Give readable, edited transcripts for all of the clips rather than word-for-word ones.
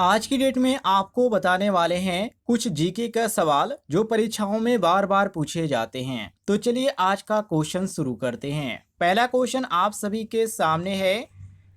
आज की डेट में आपको बताने वाले हैं कुछ जीके का सवाल जो परीक्षाओं में बार बार पूछे जाते हैं। तो चलिए आज का क्वेश्चन शुरू करते हैं। पहला क्वेश्चन आप सभी के सामने है।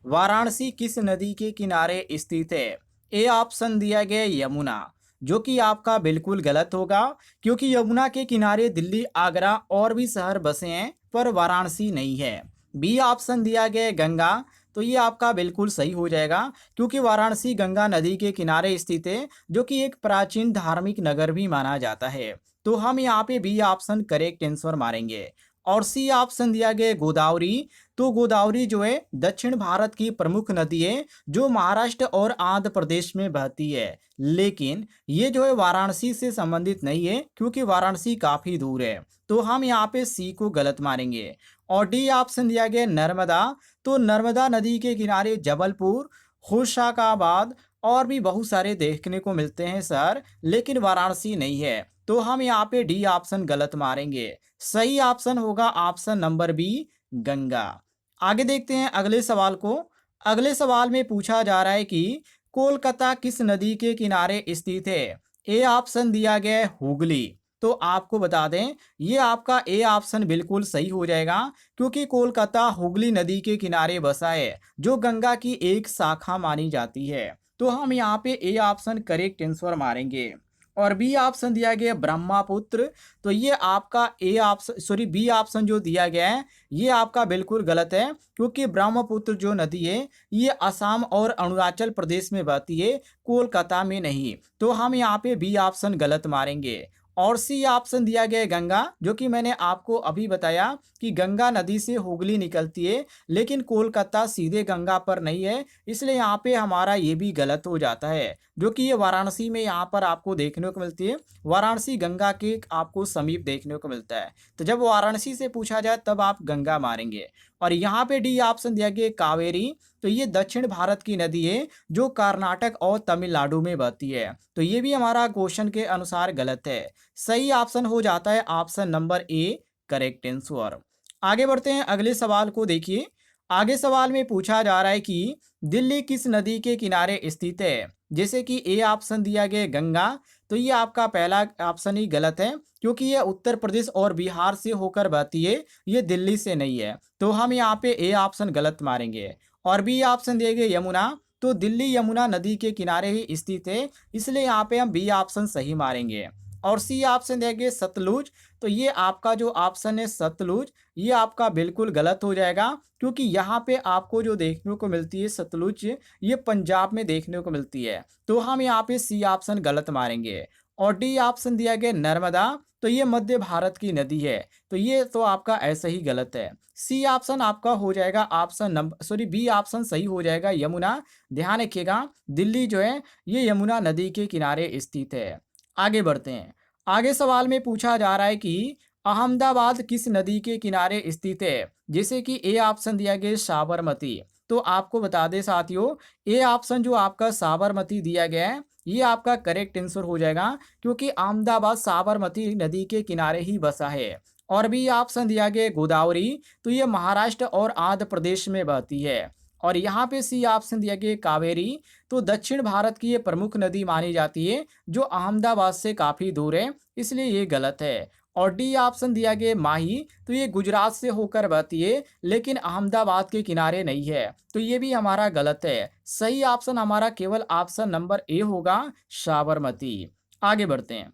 वाराणसी किस नदी के किनारे स्थित है? ए ऑप्शन दिया गया यमुना, जो कि आपका बिल्कुल गलत होगा, क्योंकि यमुना के किनारे दिल्ली, आगरा और भी शहर बसे हैं, पर वाराणसी नहीं है। बी ऑप्शन दिया गया गंगा, तो ये आपका बिल्कुल सही हो जाएगा, क्योंकि वाराणसी गंगा नदी के किनारे स्थित है, जो कि एक प्राचीन धार्मिक नगर भी माना जाता है। तो हम यहाँ पे बी ऑप्शन करेक्ट आंसर मारेंगे। और सी ऑप्शन दिया गया गोदावरी। तो गोदावरी जो है दक्षिण भारत की प्रमुख नदी है, जो महाराष्ट्र और आंध्र प्रदेश में बहती है, लेकिन ये जो है वाराणसी से संबंधित नहीं है, क्योंकि वाराणसी काफी दूर है। तो हम यहाँ पे सी को गलत मारेंगे। और डी ऑप्शन दिया गया नर्मदा। तो नर्मदा नदी के किनारे जबलपुर, होशंगाबाद और भी बहुत सारे देखने को मिलते हैं सर, लेकिन वाराणसी नहीं है। तो हम यहाँ पे डी ऑप्शन गलत मारेंगे। सही ऑप्शन होगा ऑप्शन नंबर बी, गंगा। आगे देखते हैं अगले सवाल को। अगले सवाल में पूछा जा रहा है कि कोलकाता किस नदी के किनारे स्थित है? ए ऑप्शन दिया गया है हुगली। तो आपको बता दें, ये आपका ए ऑप्शन बिल्कुल सही हो जाएगा, क्योंकि कोलकाता हुगली नदी के किनारे बसा है, जो गंगा की एक शाखा मानी जाती है। तो हम यहाँ पे ए ऑप्शन करेक्ट आंसर मारेंगे। और बी ऑप्शन दिया गया ब्रह्मपुत्र। तो ये आपका A option sorry B option जो दिया गया है, ये आपका बिल्कुल गलत है, क्योंकि ब्रह्मपुत्र जो नदी है ये असम और अरुणाचल प्रदेश में बहती है, कोलकाता में नहीं। तो हम यहाँ पे बी ऑप्शन गलत मारेंगे। और सी ऑप्शन दिया गया है गंगा, जो कि मैंने आपको अभी बताया कि गंगा नदी से हुगली निकलती है, लेकिन कोलकाता सीधे गंगा पर नहीं है, इसलिए यहाँ पे हमारा ये भी गलत हो जाता है, जो कि ये वाराणसी में यहाँ पर आपको देखने को मिलती है। वाराणसी गंगा के आपको समीप देखने को मिलता है। तो जब वाराणसी से पूछा जाए तब आप गंगा मारेंगे। और यहाँ पे डी ऑप्शन दिया गया कावेरी। तो ये दक्षिण भारत की नदी है, जो कर्नाटक और तमिलनाडु में बहती है। तो ये भी हमारा क्वेश्चन के अनुसार गलत है। सही ऑप्शन हो जाता है option number A, correct answer. आगे बढ़ते हैं अगले सवाल को देखिए। आगे सवाल में पूछा जा रहा है कि दिल्ली किस नदी के किनारे स्थित है? जैसे कि ए ऑप्शन दिया गया गंगा। तो ये आपका पहला ऑप्शन ही गलत है, क्योंकि ये उत्तर प्रदेश और बिहार से होकर बहती है, ये दिल्ली से नहीं है। तो हम यहाँ पे ए ऑप्शन गलत मारेंगे। और बी ऑप्शन दिए गए यमुना। तो दिल्ली यमुना नदी के किनारे ही स्थित है, इसलिए यहाँ पे हम बी ऑप्शन सही मारेंगे। और सी ऑप्शन देंगे सतलुज। तो ये आपका जो ऑप्शन है सतलुज, ये आपका बिल्कुल गलत हो जाएगा, क्योंकि यहाँ पे आपको जो देखने को मिलती है सतलुज, ये पंजाब में देखने को मिलती है। तो हम यहाँ पे सी ऑप्शन गलत मारेंगे। और डी ऑप्शन दिया गया नर्मदा। तो ये मध्य भारत की नदी है, तो ये तो आपका ऐसा ही गलत है। सी ऑप्शन आपका हो जाएगा option number sorry B option सही हो जाएगा यमुना। ध्यान रखिएगा, दिल्ली जो है ये यमुना नदी के किनारे स्थित है। आगे बढ़ते हैं। आगे सवाल में पूछा जा रहा है कि अहमदाबाद किस नदी के किनारे स्थित है? जैसे कि ए ऑप्शन दिया गया साबरमती। तो आपको बता दें साथियों, ए ऑप्शन जो आपका साबरमती दिया गया है, ये आपका करेक्ट आंसर हो जाएगा, क्योंकि अहमदाबाद साबरमती नदी के किनारे ही बसा है। और बी ऑप्शन दिया गया गोदावरी। तो ये महाराष्ट्र और आंध्र प्रदेश में बहती है। और यहाँ पे सी ऑप्शन दिया गया कावेरी। तो दक्षिण भारत की ये प्रमुख नदी मानी जाती है, जो अहमदाबाद से काफ़ी दूर है, इसलिए ये गलत है। और डी ऑप्शन दिया गया माही। तो ये गुजरात से होकर बहती है, लेकिन अहमदाबाद के किनारे नहीं है, तो ये भी हमारा गलत है। सही ऑप्शन हमारा केवल ऑप्शन नंबर ए होगा, साबरमती। आगे बढ़ते हैं।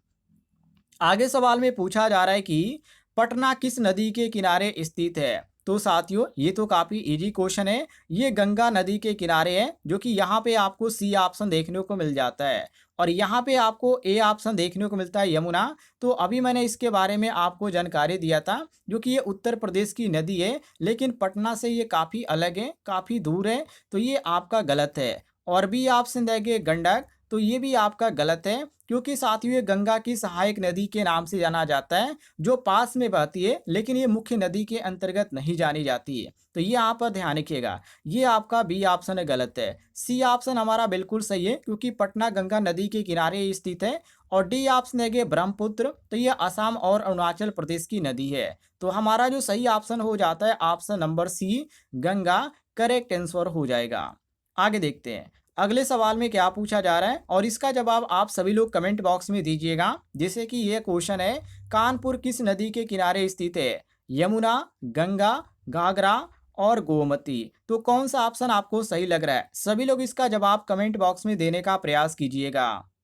आगे सवाल में पूछा जा रहा है कि पटना किस नदी के किनारे स्थित है? तो साथियों ये तो काफ़ी इजी क्वेश्चन है। ये गंगा नदी के किनारे है, जो कि यहाँ पे आपको सी ऑप्शन देखने को मिल जाता है। और यहाँ पे आपको ए ऑप्शन देखने को मिलता है यमुना। तो अभी मैंने इसके बारे में आपको जानकारी दिया था, जो कि ये उत्तर प्रदेश की नदी है, लेकिन पटना से ये काफ़ी अलग है, काफ़ी दूर है, तो ये आपका गलत है। और बी ऑप्शन देंगे गंडक। तो ये भी आपका गलत है, क्योंकि साथियों ये गंगा की सहायक नदी के नाम से जाना जाता है, जो पास में बहती है, लेकिन ये मुख्य नदी के अंतर्गत नहीं जानी जाती है। तो ये यहाँ पर ध्यान रखिएगा, ये आपका बी ऑप्शन है गलत है। सी ऑप्शन हमारा बिल्कुल सही है, क्योंकि पटना गंगा नदी के किनारे स्थित है। और डी ऑप्शन है ब्रह्मपुत्र। तो ये असम और अरुणाचल प्रदेश की नदी है। तो हमारा जो सही ऑप्शन हो जाता है option number C, Ganga, correct answer हो जाएगा। आगे देखते हैं। अगले सवाल में क्या पूछा जा रहा है और इसका जवाब आप सभी लोग कमेंट बॉक्स में दीजिएगा। जैसे कि यह क्वेश्चन है, कानपुर किस नदी के किनारे स्थित है? यमुना, गंगा, घाघरा और गोमती। तो कौन सा ऑप्शन आपको सही लग रहा है? सभी लोग इसका जवाब कमेंट बॉक्स में देने का प्रयास कीजिएगा।